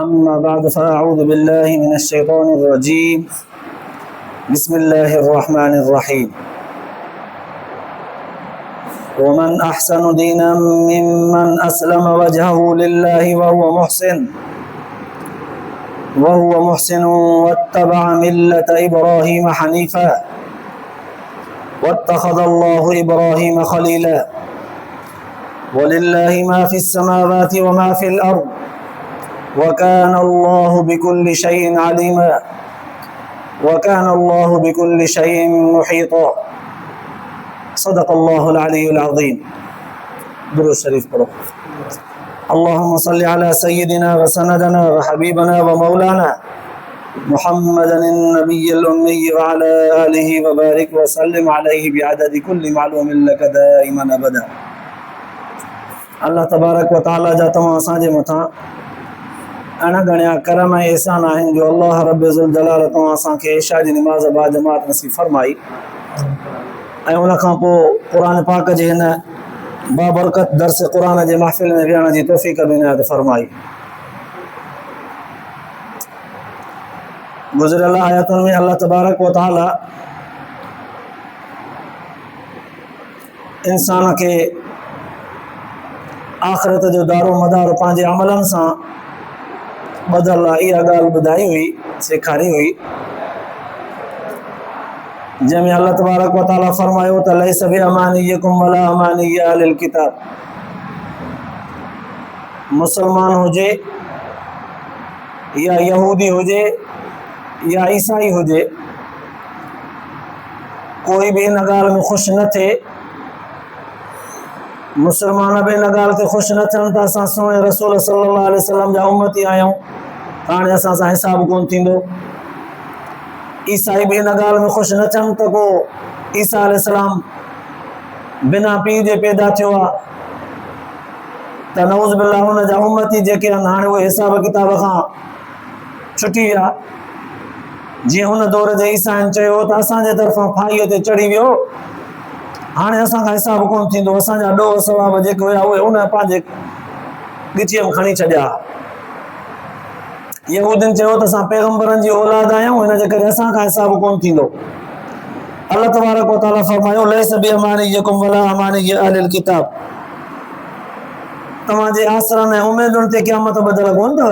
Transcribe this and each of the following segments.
أما بعد فأعوذ بالله من الشيطان الرجيم بسم الله الرحمن الرحيم ومن أحسن دينا ممن أسلم وجهه لله وهو محسن واتبع ملة إبراهيم حنيفا واتخذ الله إبراهيم خليلا ولله ما في السماوات وما في الأرض وكان الله بكل شيء عليما وكان الله بكل شيء محيطا صدق الله العلي العظيم. درود شريف پڑھو. اللهم صل على سيدنا وسندنا وحبيبنا ومولانا محمد النبي الأمي وعلى آله وبارك وسلم عليه بعدد كل معلوم لك دائما أبدا. الله تبارك وتعالى जा तमाम असांजे मथां अणगणिया करम ऐं एहसान आहिनि जो अल्लाह रब ज़ुल जलाल तव्हां असांखे इशा जी निमाज़ बा जमात नसीब फरमाई ऐं उन खां पोइ क़ुर पाक जे हिन बाबरकत दर्स क़ुर जे महफ़िल में विहण जी तौफ़ीक़ बि इनायत फरमाई. गुज़िरियल आयतुनि में अल्लाह तबारक व तआला इंसान खे आख़िरत जो दारो मदार पंहिंजे अमलनि सां बदल आहे इहा ॻाल्हि ॿुधाई हुई, सेखारी हुई, जंहिंमें अल्लाह तबारक व तआला फरमायो त लैस बिअमानियकुम वला अमानिय अहलिल किताब. मुसलमान हुजे या यहूदी हुजे या ईसाई हुजे, कोई बि इन ॻाल्हि में ख़ुशि न थिए. मुसलमान बि इन ॻाल्हि ते ख़ुशि न थियनि त असां सुहिणे रसूल सल्लल्लाहु अलैहि वसल्लम जा उम्मती आहियूं, हाणे असां सां हिसाब कोन थींदो. ईसाई बि इन ॻाल्हि में ख़ुशि न थियनि त को ईसा अलैहिस्सलाम बिना पीउ जे पैदा थियो आहे त नऊज़ बिल्लाह हुन जा उम्मती जेके आहिनि हाणे उहे हिसाब किताब खां छुटी विया. जीअं हुन दौर जे ईसाइनि चयो त असांजे तरफ़ां फाईअ ते चढ़ी वियो, हाणे असांखां हिसाब कोन थींदो, असांजा ॾोह सवाब जेके हुया उहे उन पंहिंजे ॻिचीअ में खणी छॾिया. यहूदियुनि चयो त असां पैगंबरनि जी औलाद आहियूं, हिन जे करे असांखां हिसाब कोन थींदो. अल्लाह तबारक व तआला फरमायो लैस बिअमानियकुम वला अमानिय अहलिल किताब. तव्हांजे आसरनि ऐं उमेदुनि ते क़यामत ॿधल कोन अथव.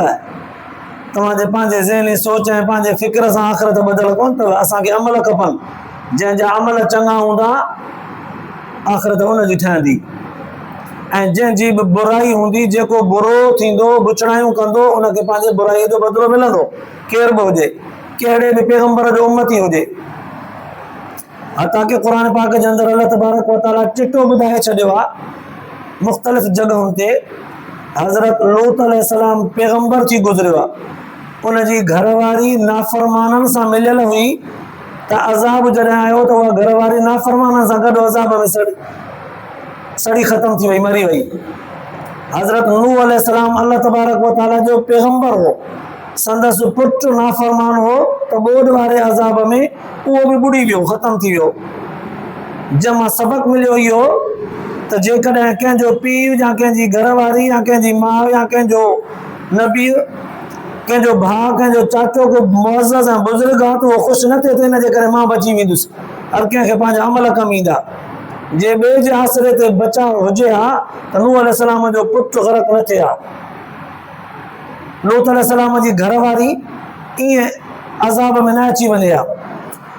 तव्हांजे पंहिंजे ज़हनी सोच ऐं पंहिंजे फ़िक्र सां आख़िरत ॿधल कोन अथव. असांखे अमल खपनि, जंहिंजा अमल चङा हूंदा आख़िरत हुनजी ठहंदी, ऐं जंहिंजी बि बुराई हूंदी, जेको बुरो थींदो, बुछड़ायूं कंदो, उनखे पंहिंजे बुराईअ जो बदिलो मिलंदो, केर बि हुजे, कहिड़े बि पैगंबर जो उम्मती हुजे. हता कि क़ुर पाक जे अंदरि अल्लाह तबारक व तआला चिटो ॿुधाए छॾियो आहे मुख़्तलिफ़ जॻहुनि ते. हज़रत लूत अलैहिस्सलाम पैगंबर थी गुज़रियो आहे, उनजी घरवारी नाफ़रमाननि सां मिलियल हुई त अज़ाब जॾहिं आयो त उहा घरवारी नाफ़रमाननि सां गॾु अज़ाब में सड़ी ख़तम थी वई, मरी वई. हज़रत नूह अलैहिस्सलाम अल्लाह तबारक व तआला जो पैगंबर हो, संदसि पुटु नाफ़रमान हो त ॿोॾि वारे अज़ाब में उहो बि ॿुड़ी वियो, ख़तम थी वियो. जंहिंमां सबक़ मिलियो इहो त जेकॾहिं कंहिंजो पीउ या कंहिंजी घरवारी या कंहिंजी माउ या कंहिंजो नबी, कंहिंजो भाउ, कंहिंजो चाचो को मुअज़्ज़ज़ ऐं बुज़ुर्ग आहे त उहो ख़ुशि न थिए त हिन जे करे मां बची वेंदुसि. हर कंहिंखे पंहिंजा अमल कमु ईंदा. जे ॿिए जे आसरे ते बचाव हुजे हा त नूह अलैहिस्सलाम जो पुटु ग़रक़ न थिए हा. लूत अलैहिस्सलाम जी घरवारी ईअं अज़ाब में न अची वञे हा.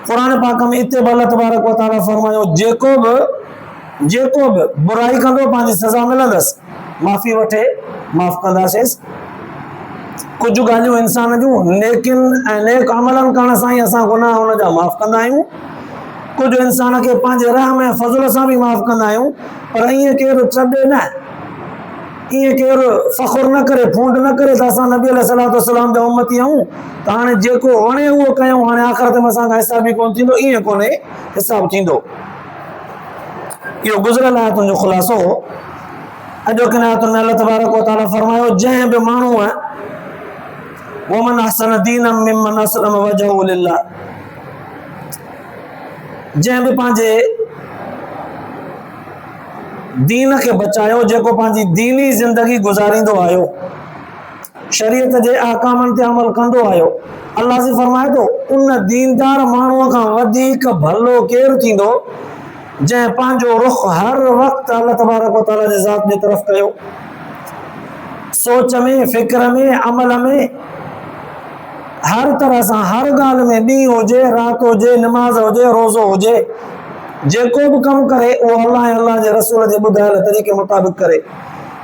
क़ुर पाक में इते बि अल्लाह तबारक व तआला फरमायो जेको बि बुराई कंदो पंहिंजी सज़ा मिलंदसि, माफ़ी वठे माफ़ कंदासींसि. कुझु ॻाल्हियूं इंसान जूं नेकिन ऐं नेक अमलनि करण सां ई असां गुनाह हुनजा माफ़ कंदा आहियूं. कुझु इंसान खे पंहिंजे रहम ऐं फज़ल सां बि माफ़ कंदा आहियूं, पर ईअं केरु चॾे न, ईअं केरु फ़ख़ुरु न करे, फूंड न करे त असां नबी अलैहिस्सलाम जा उम्मती आहियूं त हाणे जेको वणे उहो कयूं, हाणे आख़िरत में असांखां हिसाब ई कोन थींदो. ईअं कोन्हे, हिसाब थींदो. इहो गुज़िरियल आयतुनि जो ख़ुलासो हो. अॼोकिन आयतुनि में अल्लाह तबारक व तआला फरमायो जंहिं बि माण्हूअ वमन अहसन दीनम मिमन असलम वजहु लिल्लाह, जंहिं बि पंहिंजे दीन खे बचायो, जेको पंहिंजी दीनी ज़िंदगी गुज़ारींदो आयो, शरीयत जे अहकामनि ते अमल कंदो आयो। अल्लाह से फरमाए थो उन दीनदार माण्हूअ खां वधीक भलो केरु थींदो जंहिं पंहिंजो रुख हर वक़्तु अल्लाह तबारक व तआला जे ज़ात जे तरफ़ कयो। सोच में, फिक्र में, अमल में, हर तरह से हर गाल में, ॾींहुं हुजे, राति हुजे, नमाज हुजे, रोज़ो हुजे, जेको भी कम करे वो अल्लाह ऐं अल्लाह जे रसूल जे ॿुधायल तरीक़े मुताबिक़ करे।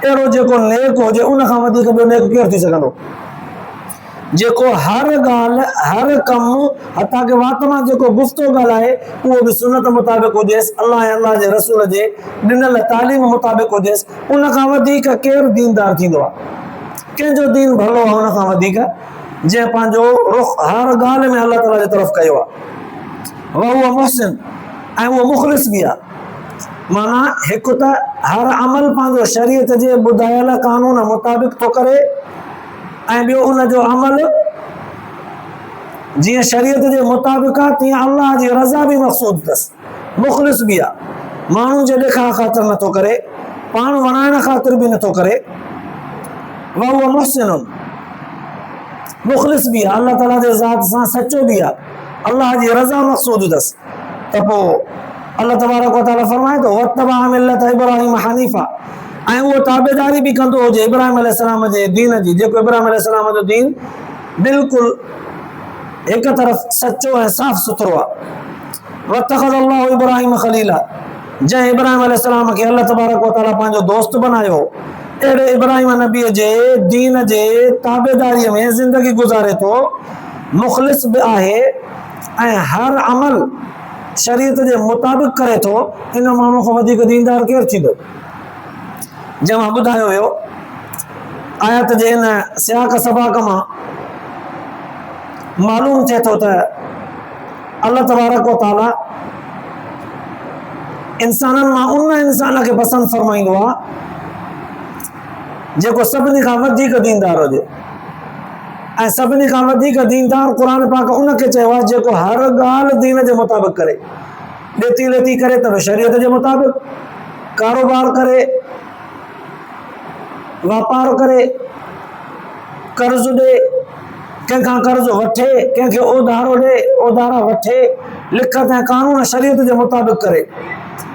अहिड़ो जेको नेक हुजे उन खां वधीक ॿियो नेक केरु थी सघंदो? जेको हर गाल, हर कम, हथा के वात मां जेको गुफ़्तो ॻाल्हाए उहो भी सुन्नत मुताबिक़ हुजेसि, अल्लाह ऐं अल्लाह जे रसूल जे ॾिनल तालीम मुताबिक़ हुजेसि, उन खां वधीक केरु दीनदार थींदो आहे? कंहिंजो दीन भलो आहे उन खां वधीक जंहिं पंहिंजो रुख हर ॻाल्हि में अल्लाह ताला जे तरफ़ कयो आहे। वहुव मुहसिन, ऐं उहो मुख़लिस बि आहे। माना हिकु त हर अमल पंहिंजो शरीयत जे ॿुधायल कानून मुताबिक़ थो करे, ऐं ॿियो उन जो अमल जीअं शरीयत जे मुताबिक़ आहे तीअं अल्लाह जी रज़ा बि मक़सूद अथसि। मुख़लिस बि आहे, माण्हुनि जे ॾेखार ख़ातिर नथो करे, पाण वणाइण ख़ातिर बि नथो करे। वहुव मुहसिन, मुख़लिस भी है, अल्लाह ताला जे ज़ात सां सच्चो भी है, अल्लाह जी रज़ा मक़सूद अथसि। त पोइ अल्लाह तबारक व तआला फरमाए थो वत्तबअ मिल्लत इब्राहिम हनीफ़ा, ऐं उहो ताबेदारी भी कंदो हुजे इब्राहिम अलैहिस्सलाम जे दीन जी, जेको इब्राहिम अलैहिस्सलाम जो दीन बिल्कुल एक तरफ़ सच्चो ऐं साफ़ सुथरो आहे। वत्तख़ज़ अल्लाहु इब्राहिम ख़लीला, जंहिं इब्राहिम अलैहिस्सलाम खे अल्लाह तबारक व तआला पंहिंजो दोस्त बनायो। अहिड़े इब्राहिम नबीअ जे दीन जे ताबेदारीअ में ज़िंदगी गुज़ारे थो, मुख़लिस बि आहे ऐं हर अमल शरीयत जे मुताबिक़ करे थो, इन माण्हू खां वधीक दीनदार केरु थींदो? जंहिं मां ॿुधायो वियो आयत जे इन सियाक सबाक मां मालूम थिए थो त अल्लाह तबारक व तआला इंसाननि मां उन इंसान खे पसंदि फरमाईंदो आहे जेको सभिनी खां वधीक दीनदार हुजे, ऐं सभिनी खां वधीक दीनदार क़ुरान पाक उनखे चयो आहे जेको हर ॻाल्हि दीन जे मुताबिक़ करे। ॾेती लेती करे त शरीयत जे मुताबिक़, कारोबार करे, वापार करे, कर्ज़ ॾे, कंहिंखां कर्ज़ वठे, कंहिंखे उधारो ॾे, उधारा वठे, लिखत ऐं कानून शरीयत जे मुताबिक़ करे।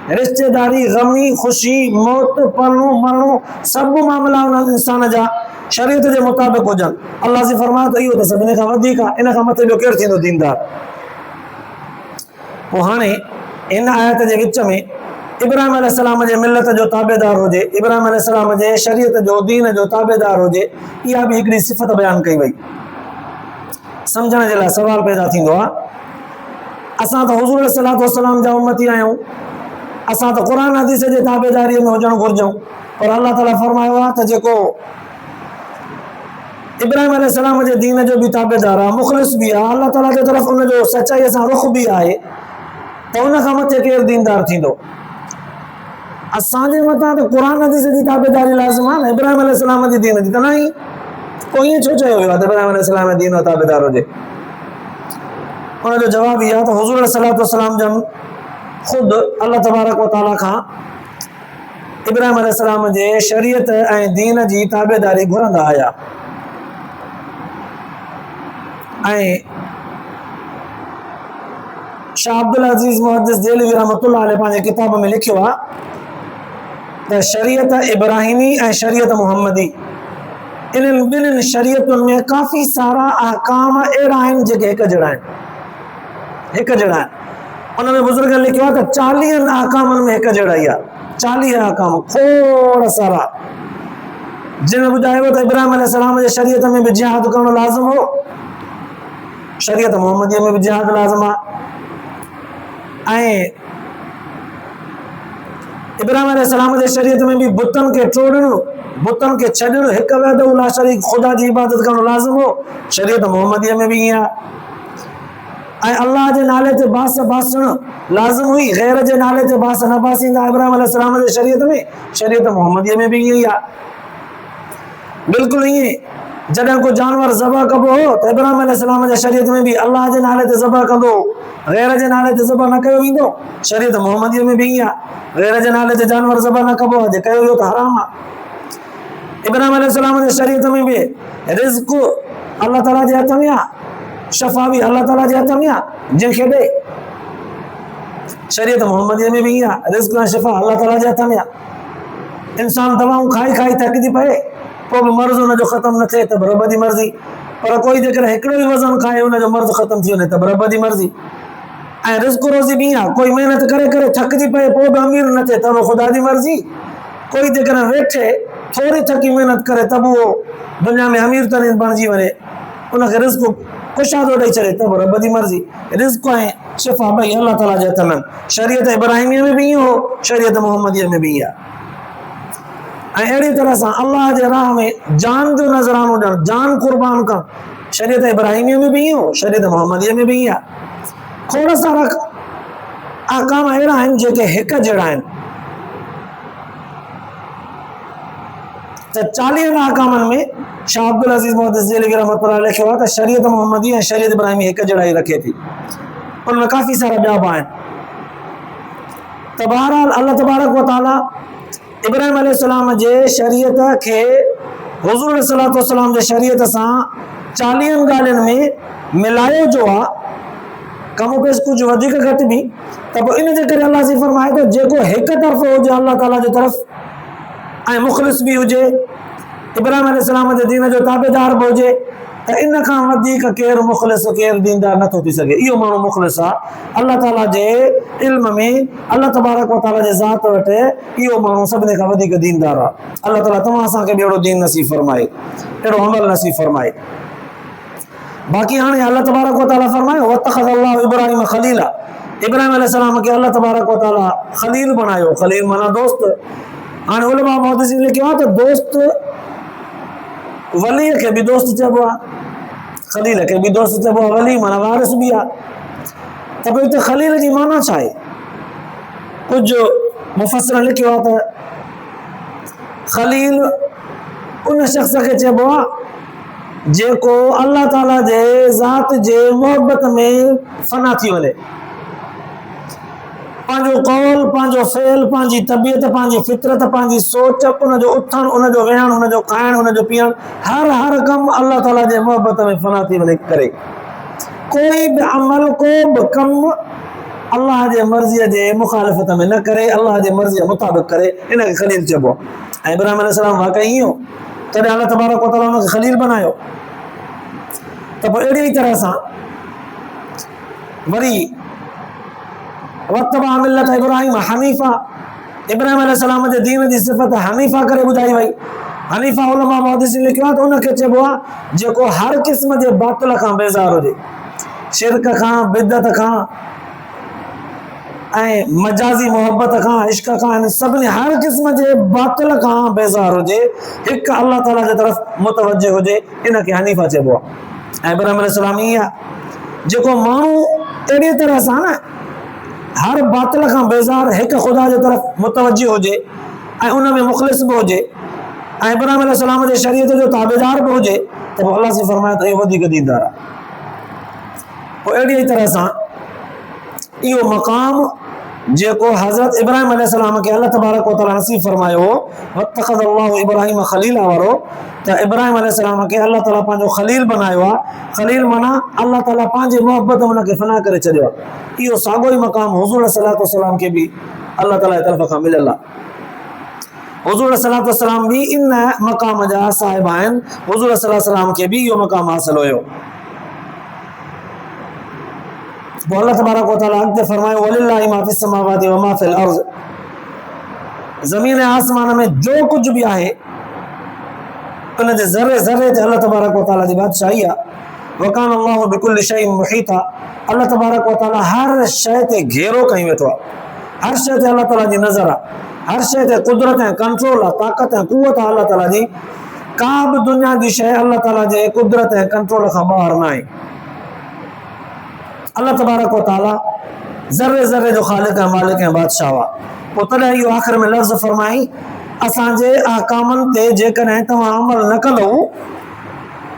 रिश्तेदारी, ग़मी, ख़ुशी, मौत, पलणो मरणो, सभु मामला उन इंसान जा शरीयत जे मुताबिक़ हुजनि। अल्लाह से फरमाए थो इहो त सभिनी खां वधीक आहे, इन खां मथे ॿियो केरु थींदो दीनदार? पोइ हाणे इन आयत जे विच में इब्राहिम अलैहिस्सलाम जे मिलत जो ताबेदार हुजे, इब्राहिम अलैहिस्सलाम जे शरीयत जो दीन जो ताबेदार हुजे, इहा बि हिकिड़ी सिफ़त बयान कई वई। सम्झण जे लाइ सवाल पैदा थींदो आहे, असां त हुज़ूर अलैहिस्सलातु वस्सलाम जा उम्मती आहियूं, असां त क़ुरान हदीस जे ताबेदारीअ में हुजणु घुरिजूं, पर अल्लाह ताला फरमायो आहे त जेको इब्राहिम अलैहिस्सलाम जे दीन जो भी ताबेदार आहे, मुख़लिस भी आहे, अल्लाह ताला जे तरफ़ उन जो सचाईअ सां रुख भी आहे, त उन खां मथे केरु दीनदार थींदो? असांजे मथां त क़ुरान हदीस जी ताबेदारी लाज़िम आहे न, इब्राहिम अलैहिस्सलाम जी दीन जी त न ई। पोइ ईअं छो चयो वियो आहे त इब्राहिम अलैहिस्सलाम जे दीन जो ताबेदार हुजे? उन जो जवाब इहो आहे त हुज़ूर सल्लल्लाहु अलैहि वसल्लम जन ख़ुदि अल्लाह तबारक व तआला खां इब्राहिम अलैहिस्सलाम जे शरीयत ऐं दीन जी ताबेदारी घुरंदा आया। ऐं शाह अब्दुल अज़ीज़ मुहद्दिस देलवी रहमतुल्लाह अलैह पंहिंजे किताब में लिखियो आहे त शरीयत इब्राहिमी ऐं शरीयत मुहम्मदी, इन्हनि ॿिन्हिनि शरीयतुनि में काफ़ी सारा अहकाम अहिड़ा आहिनि जेके हिक जहिड़ा आहिनि, हिक जहिड़ा आहिनि। उन में बुज़ुर्गनि लिखियो आहे त 40 अहकामनि में हिक जहिड़ा ई आहे, 40 अहकाम खोड़ सारा, जिन ॿुधायो त इब्राहिम अलैहिस्सलाम जे शरीयत में बि जिहाद करणु लाज़िम हो, शरीयत मुहम्मदीअ में बि जिहाद लाज़िम आहे, ऐं इब्राहिम अलैहिस्सलाम जे शरीयत में भी बुतन के टोड़णु, बुतन के छॾणु, हिक वहदहू ला शरीक खुदा जी इबादत करणु लाज़िम हो, शरीयत मुहम्मदीअ में भी ईअं आहे। ऐं अल्लाह जे नाले ते बास बासणु लाज़िम हुई, गैर जे नाले ते बास न बासींदा इब्राहिम अलैहिस्सलाम जे शरीयत में, शरीयत मुहम्मदीअ में भी ईअं ई आहे। बिल्कुलु ईअं जॾहिं को जानवर ज़बह कबो हो त इब्राहिम अलैहिस्सलाम जे शरीयत में भी अल्लाह जे नाले ते ज़बह कंदो, गैर जे नाले ते ज़बह न कयो वेंदो, शरीयत मुहम्मदीअ में भी ईअं आहे। गैर जे नाले ते जानवर ज़बह न कबो आहे, जे कयो वियो त हराम आहे। इब्राहिम अलैहिस्सलाम जे शरीयत में भी रिज़्क अल्लाह ताला जे हथ में आ, शफ़ा भी अल्लाह ताला जे हथ में आ, जंहिंखे ॾे। शरीयत मोहम्मदीअ में भी आ, रिज़्क ऐं शफ़ा अल्लाह ताला जे हथ में आ। इंसान दवाऊं खाई खाई थकिजी पए, पोइ बि मर्ज़ हुनजो ख़त्म न थिए त रब जी मर्ज़ी। पर कोई जेकर हिकिड़ो ई वज़न खाए हुनजो मर्ज़ ख़त्म थी वञे त रब जी मर्ज़ी। ऐं रिज़्क रोज़ी भी आ, कोई मेहनत करे करे थकिजी पए पोइ बि अमीर न थिए त ख़ुदा जी मर्ज़ी। कोई जेकर वेठे थोरी थकी मेहनत करे त बि उहो दुनिया में अमीर तरीन बणिजी वञे, उनखे रिज़्क कुशादो ॾेई छॾे त रब जी मर्ज़ी। रिज़्क ऐं शफ़ा ॿई अल्लाह ताला जे हथ में। शरीयत इब्राहिमीअ में भी हो, शरीयत मोहम्मदीअ में भी आहे। ऐं अहिड़ी तरह सां अल्लाह जे राह में जान जो नज़रानो ॾियणु, जान कुर्बान करणु, शरीयत इब्राहिमीअ में भी हो, शरीयत मोहम्मदीअ में भी आहे। खोड़ सारा अहकाम अहिड़ा आहिनि जेके हिक जहिड़ा आहिनि। त 40 अहकामनि में शाह अब्दुल अज़ीज़ मुहद्दिस ज़ेलिगी रहमतुल्लाह अलैह लिखियो आहे त शरीयत मोहम्मदी ऐं शरीयत इब्राहिमी हिक जहिड़ा ई रखे थी। उनमें काफ़ी सारा ॿिया बि आहिनि। त बहरहाल अल्लाह तबारक व तआला इब्राहिम अलैहिस्सलाम जे शरीयत खे हुज़ूर सल्लल्लाहु अलैहि वसल्लम जे शरीयत सां 40 ॻाल्हियुनि में मिलायो जो आहे, कमो बेश कुझु वधीक घटि बि। त पोइ इन जे करे अल्लाह जी फरमाए थो जेको हिक तरफ़ हुजे अल्लाह ताला जे तरफ़ ऐं मुख़लिस भी हुजे, इब्राहिम अलैहिस्सलाम जे दीन जो ताबेदार भी हुजे, त इन खां वधीक केरु मुख़लिस केरु दीनदार नथो थी सघे। इहो माण्हू मुख़लिस आहे अल्लाह ताला जे इल्म में, अल्लाह तबारक व तआला जे ज़ात वटि इहो माण्हू सभिनी खां वधीक दीनदार आहे। अल्लाह ताला तव्हां असांखे बि अहिड़ो दीन नसीब फरमाए, अहिड़ो अमल नसीब फरमाए। बाक़ी हाणे अल्लाह तबारक व तआला फरमायो वत्तख़ज़ अल्लाहु इब्राहिम ख़लीला, इब्राहिम अलैहिस्सलाम खे अल्लाह तबारक व तआला ख़लील बनायो। ख़लील माना दोस्त। हाणे उलमा मुहद्दिसीन लिखियो आहे त दोस्त वली खे भी दोस्त चइबो आहे, ख़लील खे भी दोस्त चइबो आहे, वली माना वारिस भी आहे। त पोइ हिते ख़लील जी माना छा आहे? कुझु मुफ़स्सिर लिखियो आहे त ख़लील उन शख़्स खे चइबो आहे जेको अल्लाह ताला जे ज़ात जे मोहब्बत में फना थी वञे, पंहिंजो कौल, पंहिंजो फ़ेल, पंहिंजी तबियत, पंहिंजी फितरत, पंहिंजी सोच, उनजो उथणु, उनजो वेहणु, उनजो खाइणु, उनजो पीअणु, हर कमु अल्लाह ताला जे मोहब्बत में फना थी वञे करे। कोई बि अमल, को बि कमु अल्लाह जे मर्ज़ीअ जे मुखालिफ़त में न करे, अल्लाह जे मर्ज़ीअ मुताबिक़ करे, इनखे ख़लील चइबो आहे। ऐं इब्राहिम अलैहिस्सलाम वाक़ई इहो, तॾहिं अल्लाह तबारक व तआला उनखे ख़लील बनायो। त पोइ अहिड़ी तरह सां वरी वत्तबा मिल्लत इब्राहिम हनीफ़ा, इब्राहिम अलैहिस्सलाम जे दीन जी सिफ़त हनीफ़ा करे ॿुधाई वई। हनीफ़ा उलमा मुहद्दिसीन लिखियो आहे त उनखे चइबो आहे जेको हर क़िस्म जे बातिल खां बेज़ार हुजे, शिरक खां, बिदत खां ऐं मजाज़ी मोहब्बत खां, इश्क खां, इन सभिनी हर क़िस्म जे बातिल खां बेज़ार हुजे, हिकु अल्लाह ताला जे तरफ़ मुतवज्जह हुजे, इनखे हनीफ़ा चइबो आहे। ऐं इब्राहिम अलैहिस्सलाम ईअं आहे जेको माण्हू अहिड़ी तरह सां न हर बातिल खां बेज़ार हिकु ख़ुदा जे तरफ़ मुतवज्जह हुजे ऐं उन में मुख़लिस बि हुजे ऐं इब्राहिम अलैहिस्सलाम जे शरीयत जो ताबेदार बि हुजे, त पोइ अल्लाह से फरमाए त इहो वधीक दीनदार आहे। पोइ अहिड़ी तरह सां इहो मक़ाम जेको हज़रत इब्राहिम अलैहिस्सलाम खे अल्लाह तबारक व तआला नसीब फरमायो हो, वत्तख़ज़ अल्लाहु इब्राहिम ख़लीला वारो, त इब्राहिम अलैहिस्सलाम खे अल्लाह ताला पंहिंजो ख़लील बनायो आहे। ख़लील माना अल्लाह ताला पंहिंजे मोहब्बत में उनखे फना करे छॾियो आहे। इहो साॻियो ई मक़ाम हुज़ूर सल्लल्लाहु अलैहि वसल्लम खे बि अल्लाह ताला जी तरफ़ खां मिलियल आहे। हुज़ूर सल्लल्लाहु अलैहि वसल्लम भी इन मक़ाम जा साहिब आहिनि। हुज़ूर सल्लल्लाहु अलैहि वसल्लम खे भी इहो मक़ाम हासिल हुयो। पोइ अल्लाह तबारक व तआला अॻिते फरमायो वलिल्लाहि मा फिस समावाति व मा फिल अर्ज़, ज़मीन ऐं आसमान में जो कुझु बि आहे उन जे ज़रे ज़रे ते अल्लाह तबारक व तआला जी बादशाही आहे। व कान अल्लाहु बिकुल्लि शैइन मुहीता, अल्लाह तबारक व तआला हर शइ ते घेरो कई वेठो आहे। हर शइ ते अल्लाह ताला जी नज़र आहे, हर शइ ते कुदरत ऐं कंट्रोल आहे, ताक़त ऐं कुवत आहे अल्लाह ताला जी। का बि दुनिया जी शइ अल्लाह ताला जे कुदरत ऐं कंट्रोल खां ॿाहिरि न आहे। अल्लाह तबारक व तआला ज़रे ज़रे जो ख़ालिक ऐं मालिक ऐं बादशाह आहे। पोइ तॾहिं इहो आख़िर में लफ़्ज़ फरमाई असांजे अहकामनि ते जेकॾहिं तव्हां अमल न कंदव,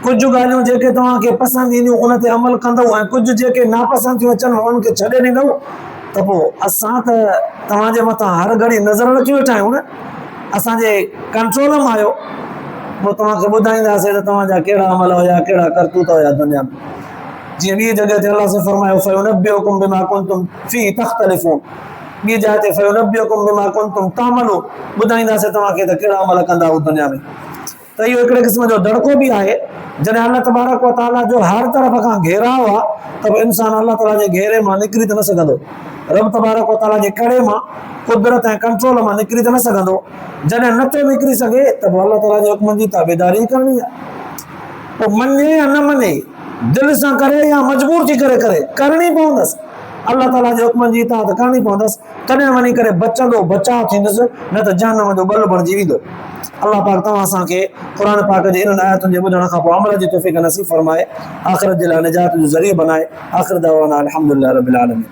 कुझु ॻाल्हियूं जेके तव्हांखे पसंदि ईंदियूं उन ते अमल कंदव ऐं कुझु जेके नापसंदि थियूं अचनि उन्हनि खे छॾे ॾींदव, त पोइ असां त तव्हांजे मथां हर घड़ी नज़र रखी वेठा आहियूं न, असांजे कंट्रोल में आहियो। पोइ तव्हांखे ॿुधाईंदासीं त तव्हांजा कहिड़ा अमल हुया, कहिड़ा करतूत हुया दुनिया में। जीअं ॿी जॻह ते अलाह से फरमायो फयुनब्बिउकुम बिमा कुंतुम फीहि तख्तलिफून, ॿी जाइ ते फयुनब्बिउकुम बिमा कुंतुम तामलून, ॿुधाईंदासीं तव्हांखे त कहिड़ा अमल कंदा हो दुनिया में। त इहो हिकिड़े क़िस्म जो दड़को बि आहे। जॾहिं अल्लाह तबारक व तआला जो हर तरफ़ खां घेराव आहे त बि इंसानु अल्लाह ताला जे घेरे मां निकिरी त न सघंदो। रब तबारक व तआला जे कड़े मां, कुदरत ऐं कंट्रोल मां निकिरी त न सघंदो। जॾहिं नथो निकिरी सघे त पोइ अल्लाह ताला जे हुक्मनि जी ताबेदारी करणी आहे। पोइ मञे या न मञे, दिलि सां करे या मजबूर थी करे करे, करणी पवंदसि। अल्लाह ताला जे हुक्मनि जी इताअत करणी पवंदसि, तॾहिं वञी करे बचंदो, बचाव थींदुसि, न त जहन्नम जो ॿल बणिजी वेंदो। अल्लाह पाक तव्हां असांखे क़ुर पाक जे इन्हनि आयतुनि जे ॿुधण खां पोइ अमल जी तौफ़ीक़ नसीब फरमाए, आख़िरत जे लाइ निजात जो ज़रियो बनाए। आख़िर दअवाना अल्हम्दुलिल्लाहि रब्बिल आलमीन।